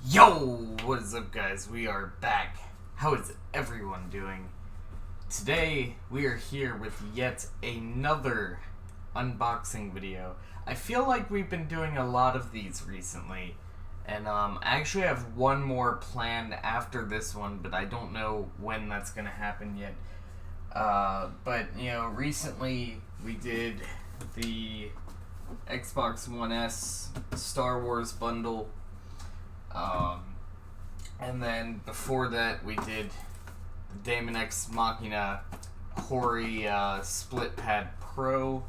Yo, what is up, guys? We are back. How is everyone doing? Today we are here with yet another unboxing video. I feel like we've been doing a lot of these recently, and I actually have one more planned after this one, but I don't know when that's gonna happen yet. But you know, recently we did the Xbox One S Star Wars bundle. And then before that, we did the Daemon X Machina Hori Split Pad Pro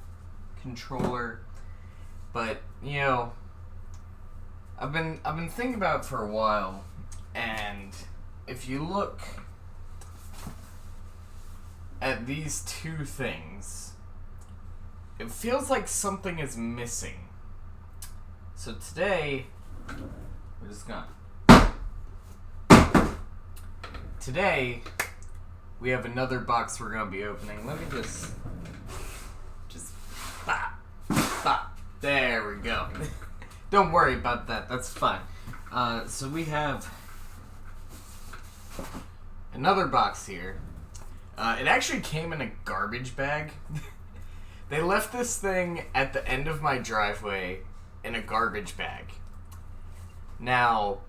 controller. But you know, I've been thinking about it for a while, and if you look at these two things, it feels like something is missing. So today, we're just gonna. Today, we have another box we're gonna be opening. Let me just, bop, bop. There we go. Don't worry about that. That's fine. So we have another box here. It actually came in a garbage bag. They left this thing at the end of my driveway in a garbage bag. Now,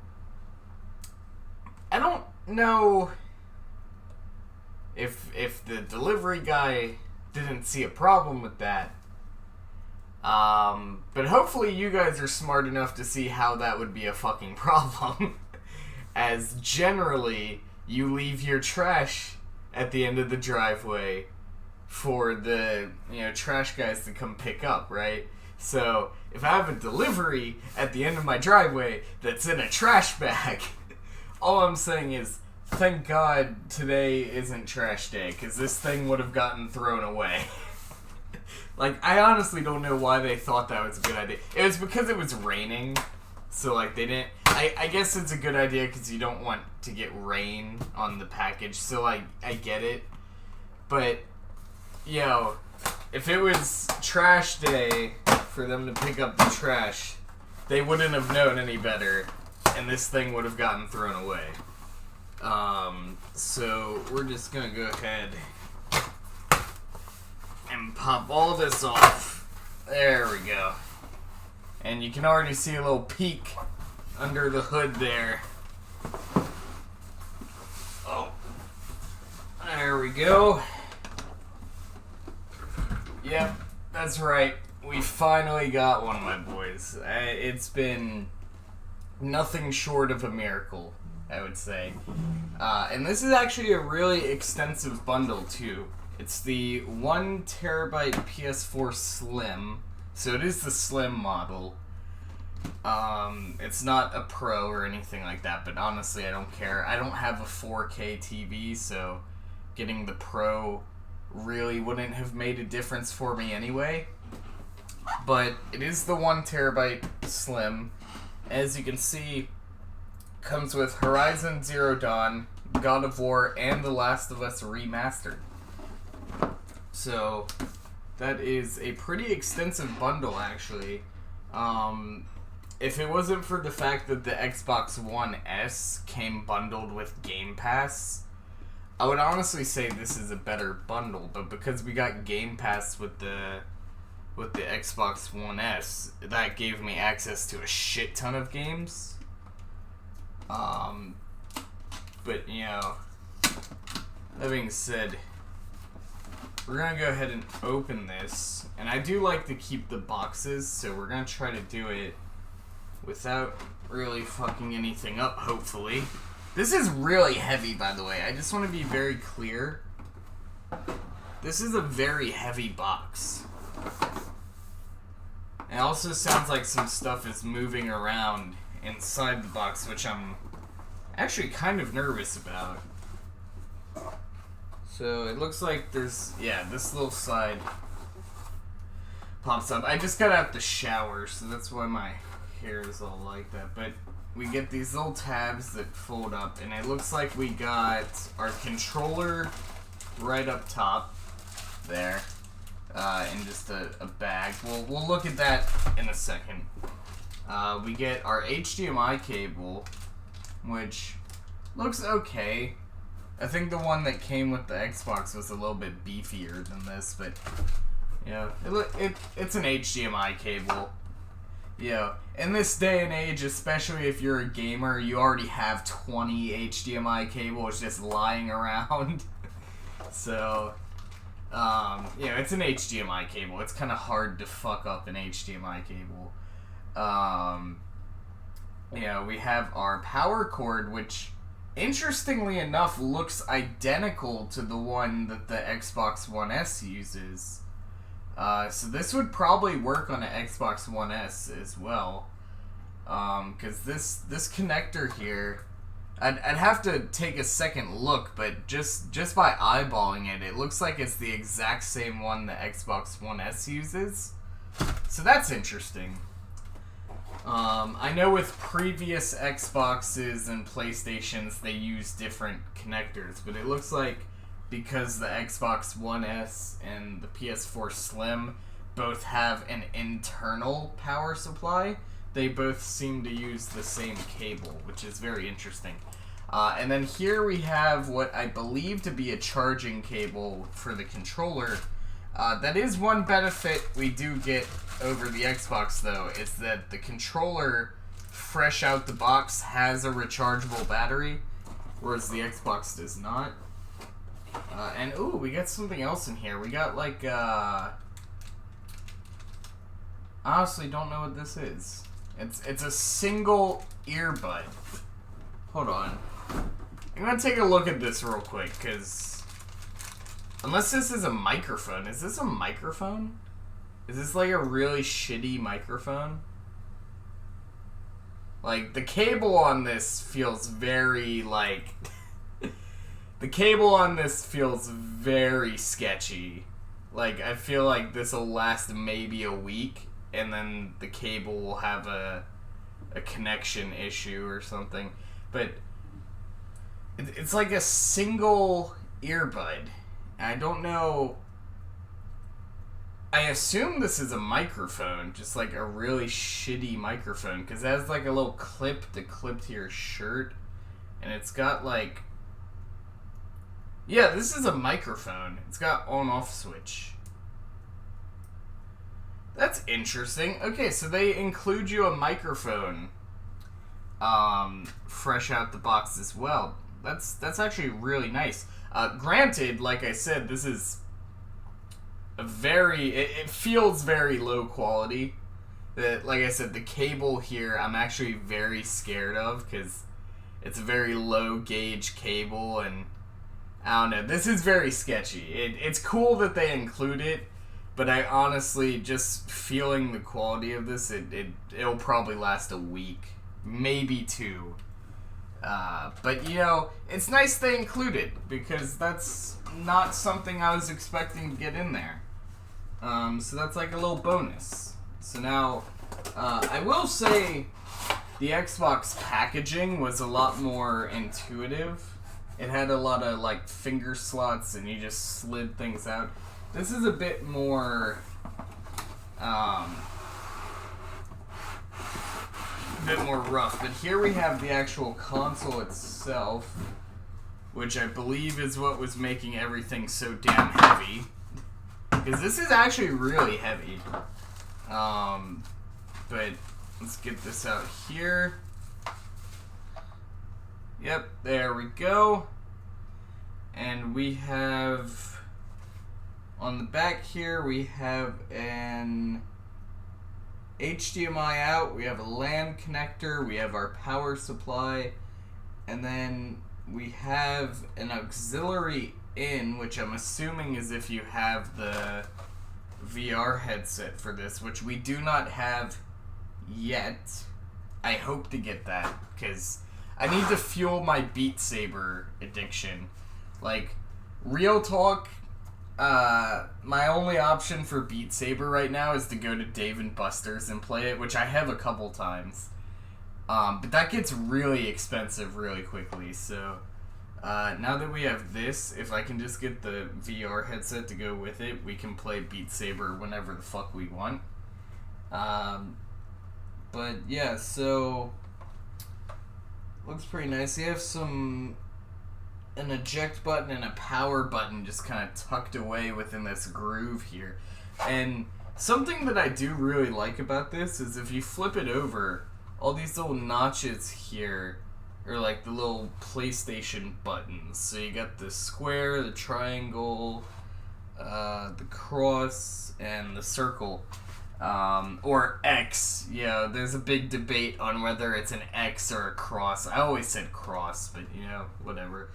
I don't know if the delivery guy didn't see a problem with that. But hopefully you guys are smart enough to see how that would be a fucking problem. As generally, you leave your trash at the end of the driveway for the, trash guys to come pick up, right? So, if I have a delivery at the end of my driveway that's in a trash bag, all I'm saying is, thank God today isn't trash day, because this thing would have gotten thrown away. Like, I honestly don't know why they thought that was a good idea. It was because it was raining, so, like, they didn't... I guess it's a good idea because you don't want to get rain on the package, so, like, I get it. But, if it was trash day for them to pick up the trash, they wouldn't have known any better, and this thing would have gotten thrown away. So we're just gonna go ahead and pop all this off. There we go. And you can already see a little peek under the hood there. Oh, there we go. Yep, that's right. We finally got one, my boys. It's been nothing short of a miracle, I would say. And this is actually a really extensive bundle, too. It's the 1 terabyte PS4 Slim. So it is the Slim model. It's not a Pro or anything like that, but honestly, I don't care. I don't have a 4K TV, so getting the Pro really wouldn't have made a difference for me anyway. But it is the 1 terabyte Slim. As you can see, comes with Horizon Zero Dawn, God of War, and The Last of Us Remastered. So, that is a pretty extensive bundle, actually. If it wasn't for the fact that the Xbox One S came bundled with Game Pass, I would honestly say this is a better bundle, but because we got Game Pass with the Xbox One S, that gave me access to a shit ton of games. But that being said, we're gonna go ahead and open this, and I do like to keep the boxes, so we're gonna try to do it without really fucking anything up, hopefully. This is really heavy, by the way. I just want to be very clear. This is a very heavy box. It also sounds like some stuff is moving around inside the box, which I'm actually kind of nervous about. So it looks like there's, this little side pops up. I just got out the shower, so that's why my hair is all like that. But we get these little tabs that fold up, and it looks like we got our controller right up top there. In just a bag. We'll look at that in a second. We get our HDMI cable, which looks okay. I think the one that came with the Xbox was a little bit beefier than this, but yeah, it's an HDMI cable. Yeah, in this day and age, especially if you're a gamer, you already have 20 HDMI cables just lying around. So, it's an HDMI cable. It's kind of hard to fuck up an HDMI cable. We have our power cord, which, interestingly enough, looks identical to the one that the Xbox One S uses. So this would probably work on an Xbox One S as well. Because this connector here, I'd have to take a second look, but just by eyeballing it, it looks like it's the exact same one the Xbox One S uses. So that's interesting. I know with previous Xboxes and PlayStations, they use different connectors, but it looks like because the Xbox One S and the PS4 Slim both have an internal power supply, they both seem to use the same cable, which is very interesting. And then here we have what I believe to be a charging cable for the controller. That is one benefit we do get over the Xbox, though, is that the controller, fresh out the box, has a rechargeable battery, whereas the Xbox does not. And, ooh, we got something else in here. We got, like, honestly don't know what this is. It's a single earbud. Hold on. I'm gonna take a look at this real quick, because unless this is a microphone. Is this a microphone? Is this like a really shitty microphone? Like, the cable on this feels very, like... the cable on this feels very sketchy. Like, I feel like this will last maybe a week, and then the cable will have a connection issue or something. But it's like a single earbud. I don't know. I assume this is a microphone, just like a really shitty microphone, because it has like a little clip to clip to your shirt, and it's got like... Yeah, this is a microphone. It's got on-off switch. That's interesting. Okay, so they include you a microphone fresh out the box as well. That's actually really nice. Granted, like I said, this is a very... It feels very low quality. Like I said, the cable here I'm actually very scared of, because it's a very low gauge cable, and I don't know. This is very sketchy. It's cool that they include it, but I honestly, just feeling the quality of this, it'll probably last a week, maybe 2. But, you know, it's nice they include it, because that's not something I was expecting to get in there. So that's like a little bonus. So now, I will say the Xbox packaging was a lot more intuitive. It had a lot of, like, finger slots, and you just slid things out. This is a bit more, rough. But here we have the actual console itself, which I believe is what was making everything so damn heavy. Because this is actually really heavy. But let's get this out here. Yep, there we go. And we have, on the back here, we have an HDMI out, we have a LAN connector, we have our power supply, and then we have an auxiliary in, which I'm assuming is if you have the VR headset for this, which we do not have yet. I hope to get that, because I need to fuel my Beat Saber addiction. Like, real talk, my only option for Beat Saber right now is to go to Dave & Buster's and play it, which I have a couple times. But that gets really expensive really quickly, so now that we have this, if I can just get the VR headset to go with it, we can play Beat Saber whenever the fuck we want. But yeah, so Looks pretty nice. You have an eject button and a power button just kind of tucked away within this groove here. And something that I do really like about this is if you flip it over, all these little notches here are like the little PlayStation buttons. So you got the square, the triangle, the cross, and the circle. Or X. Yeah, there's a big debate on whether it's an X or a cross. I always said cross, but whatever.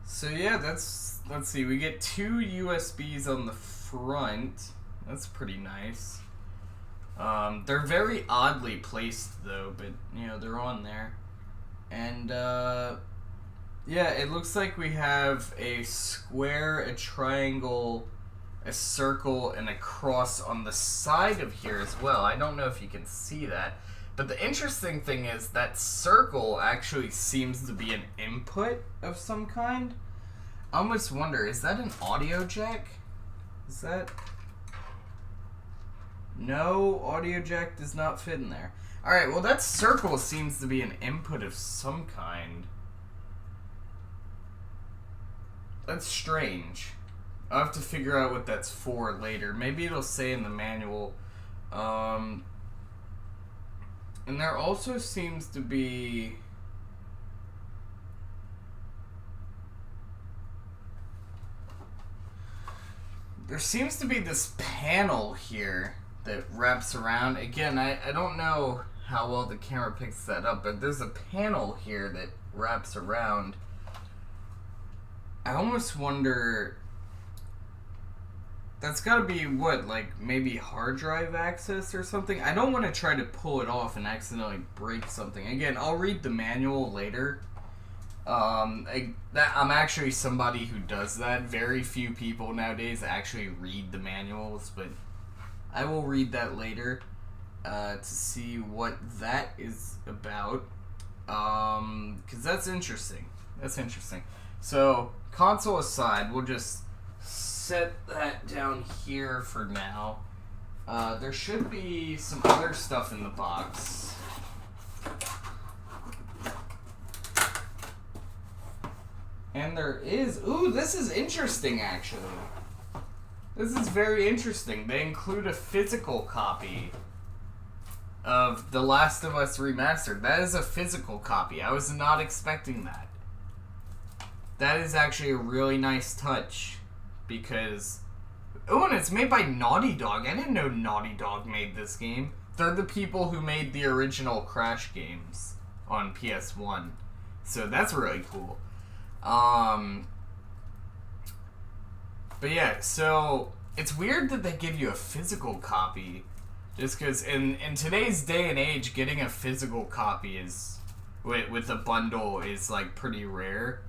So yeah, let's see, we get 2 USBs on the front. That's pretty nice. They're very oddly placed though, but they're on there. And yeah, it looks like we have a square, a triangle, a circle, and a cross on the side of here as well. I don't know if you can see that. But the interesting thing is that circle actually seems to be an input of some kind. I almost wonder, is that an audio jack? Is that... No, audio jack does not fit in there. Alright, well that circle seems to be an input of some kind. That's strange. I'll have to figure out what that's for later. Maybe it'll say in the manual. And there also seems to be... There seems to be this panel here that wraps around. Again, I don't know how well the camera picks that up, but there's a panel here that wraps around. I almost wonder... That's gotta be, what, like, maybe hard drive access or something? I don't want to try to pull it off and accidentally break something. Again, I'll read the manual later. I'm actually somebody who does that. Very few people nowadays actually read the manuals, but I will read that later to see what that is about. Because that's interesting. That's interesting. So, console aside, we'll just set that down here for now. There should be some other stuff in the box. And there is... Ooh, this is interesting, actually. This is very interesting. They include a physical copy of The Last of Us Remastered. That is a physical copy. I was not expecting that. That is actually a really nice touch. Because... Oh, and it's made by Naughty Dog. I didn't know Naughty Dog made this game. They're the people who made the original Crash games on PS1. So that's really cool. But yeah, so it's weird that they give you a physical copy. Just because in today's day and age, getting a physical copy is... With a bundle is like pretty rare.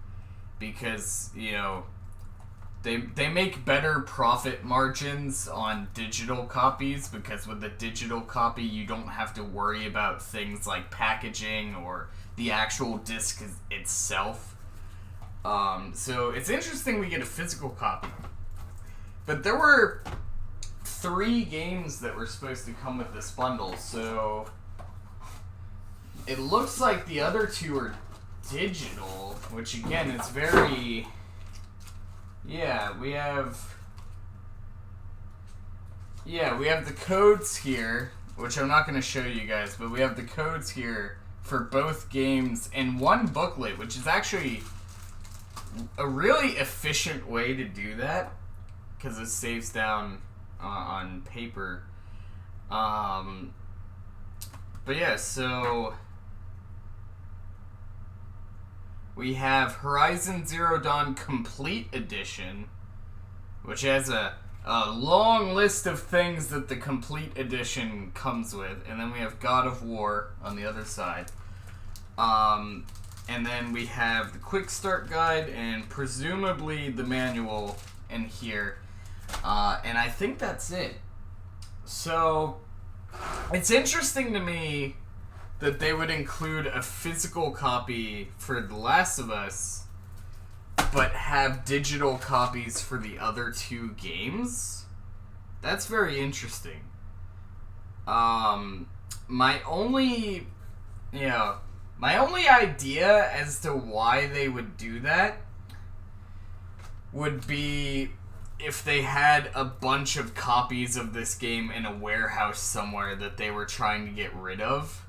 Because, They make better profit margins on digital copies because with a digital copy you don't have to worry about things like packaging or the actual disc itself. So it's interesting we get a physical copy. But there were 3 games that were supposed to come with this bundle, so it looks like the other 2 are digital, which again, it's very... Yeah, we have the codes here, which I'm not going to show you guys, but we have the codes here for both games in one booklet, which is actually a really efficient way to do that, because it saves down on paper. But yeah, so... We have Horizon Zero Dawn Complete Edition, which has a long list of things that the Complete Edition comes with. And then we have God of War on the other side. And then we have the Quick Start Guide and presumably the manual in here. And I think that's it. So, it's interesting to me that they would include a physical copy for The Last of Us, but have digital copies for the other 2 games. That's very interesting. My only Yeah. My only idea as to why they would do that would be if they had a bunch of copies of this game in a warehouse somewhere that they were trying to get rid of.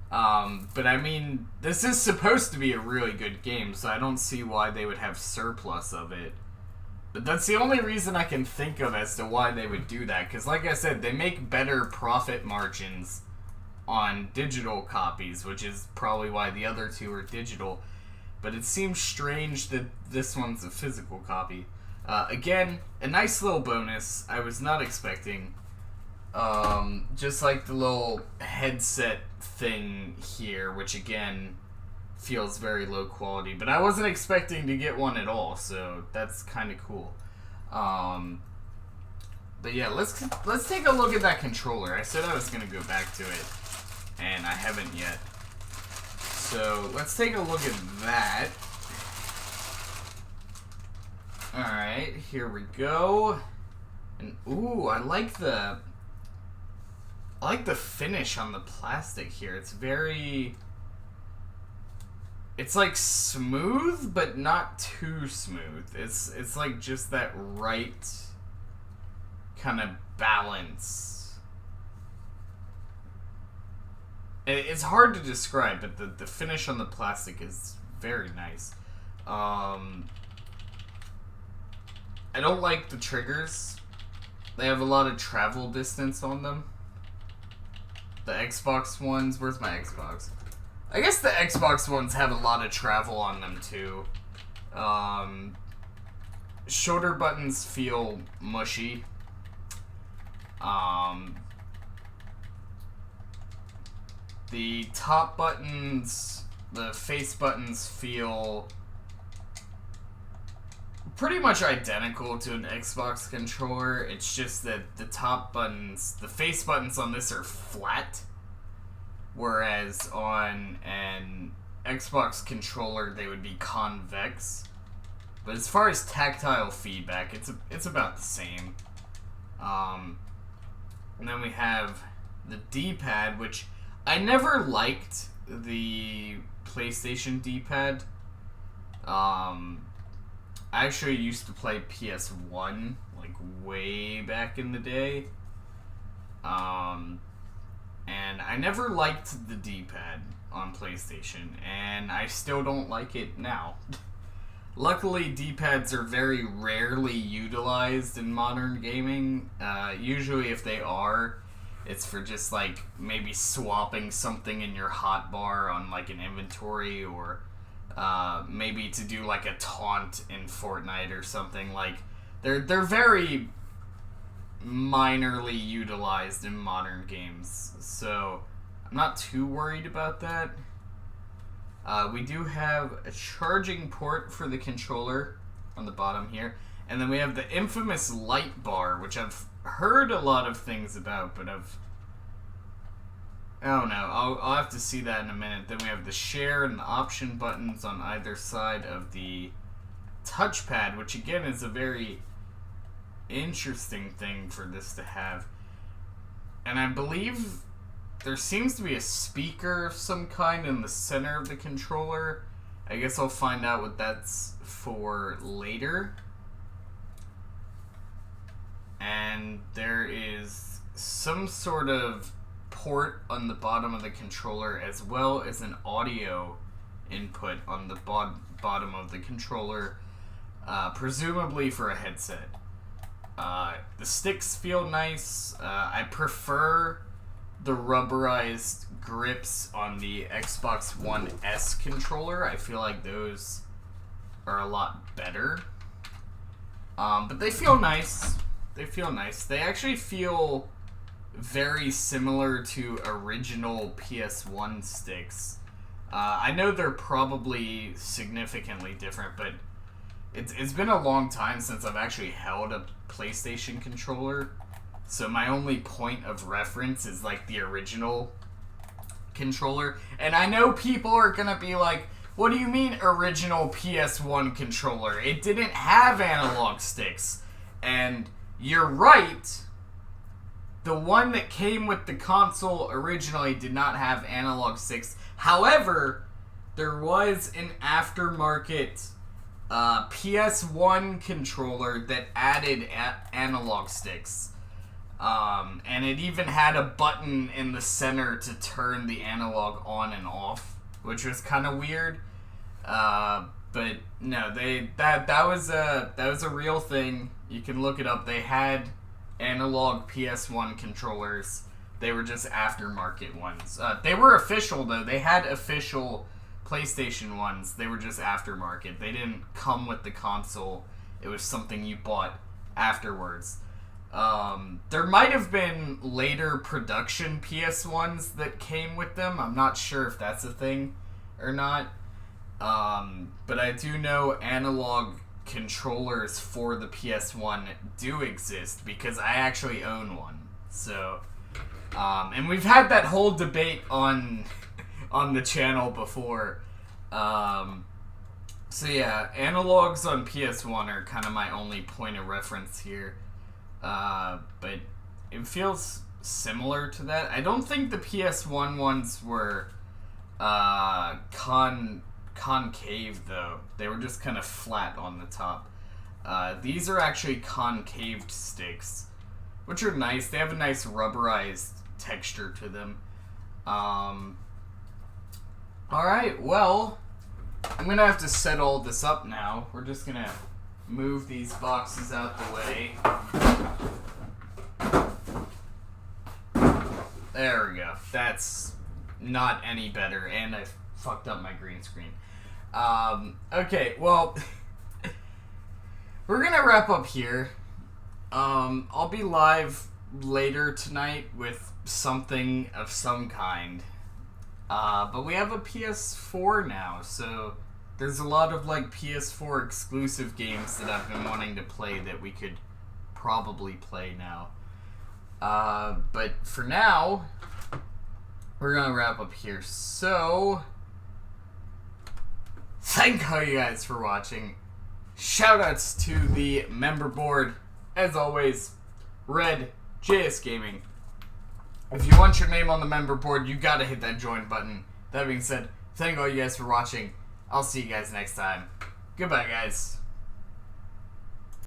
But I mean, this is supposed to be a really good game, so I don't see why they would have surplus of it. But that's the only reason I can think of as to why they would do that, because like I said, they make better profit margins on digital copies, which is probably why the other two are digital. But it seems strange that this one's a physical copy. Again, a nice little bonus I was not expecting. Just like the little headset thing here, which again feels very low quality. But I wasn't expecting to get one at all, so that's kind of cool. But yeah, let's take a look at that controller. I said I was going to go back to it, and I haven't yet. So let's take a look at that. Alright, here we go. And ooh, I like the finish on the plastic here. It's like smooth, but not too smooth. It's like just that right kind of balance. It's hard to describe, but the finish on the plastic is very nice. I don't like the triggers. They have a lot of travel distance on them. The Xbox ones, where's my Xbox? I guess the Xbox ones have a lot of travel on them too. Shoulder buttons feel mushy. The top buttons, the face buttons feel pretty much identical to an Xbox controller. It's just that the top buttons, the face buttons on this are flat, whereas on an Xbox controller they would be convex. But as far as tactile feedback, it's about the same. And then we have the D-pad, which I never liked the PlayStation D-pad. I actually used to play PS1, like, way back in the day. And I never liked the D-pad on PlayStation, and I still don't like it now. Luckily, D-pads are very rarely utilized in modern gaming. Usually if they are, it's for just, like, maybe swapping something in your hotbar on, like, an inventory, or maybe to do, like, a taunt in Fortnite or something. Like, they're very minorly utilized in modern games, so I'm not too worried about that. We do have a charging port for the controller on the bottom here, and then we have the infamous light bar, which I've heard a lot of things about, but I don't know. I'll have to see that in a minute. Then we have the share and the option buttons on either side of the touchpad, which again is a very interesting thing for this to have. And I believe there seems to be a speaker of some kind in the center of the controller. I guess I'll find out what that's for later. And there is some sort of port on the bottom of the controller, as well as an audio input on the bottom of the controller, presumably for a headset. The sticks feel nice. I prefer the rubberized grips on the Xbox One S controller. I feel like those are a lot better. But they feel nice. They feel nice. They actually feel very similar to original PS1 sticks. I know they're probably significantly different, but it's been a long time since I've actually held a PlayStation controller, so my only point of reference is like the original controller. And I know people are gonna be like, what do you mean original PS1 controller? It didn't have analog sticks. And you're right, the one that came with the console originally did not have analog sticks. However, there was an aftermarket PS1 controller that added analog sticks. And it even had a button in the center to turn the analog on and off, which was kind of weird. But no, that was a real thing. You can look it up. They had analog PS1 controllers. They were just aftermarket ones. They were official though. They had official PlayStation ones. They were just aftermarket. They didn't come with the console. It was something you bought afterwards. There might have been later production PS1s that came with them. I'm not sure if that's a thing or not. But I do know analog controllers for the PS1 do exist because I actually own one. So, and we've had that whole debate on the channel before. So yeah, analogs on PS1 are kind of my only point of reference here. But it feels similar to that. I don't think the PS1 ones were concave though. They were just kind of flat on the top. These are actually concaved sticks, which are nice. They have a nice rubberized texture to them. Alright, well, I'm gonna have to set all this up now. We're just gonna move these boxes out the way. There we go. That's not any better, and I fucked up my green screen. Okay, well, we're gonna wrap up here. I'll be live later tonight with something of some kind. But we have a PS4 now, so there's a lot of like PS4 exclusive games that I've been wanting to play that we could probably play now. But for now, we're gonna wrap up here. So, thank all you guys for watching. Shoutouts to the member board. As always, Red JS Gaming. If you want your name on the member board, you gotta hit that join button. That being said, thank all you guys for watching. I'll see you guys next time. Goodbye, guys.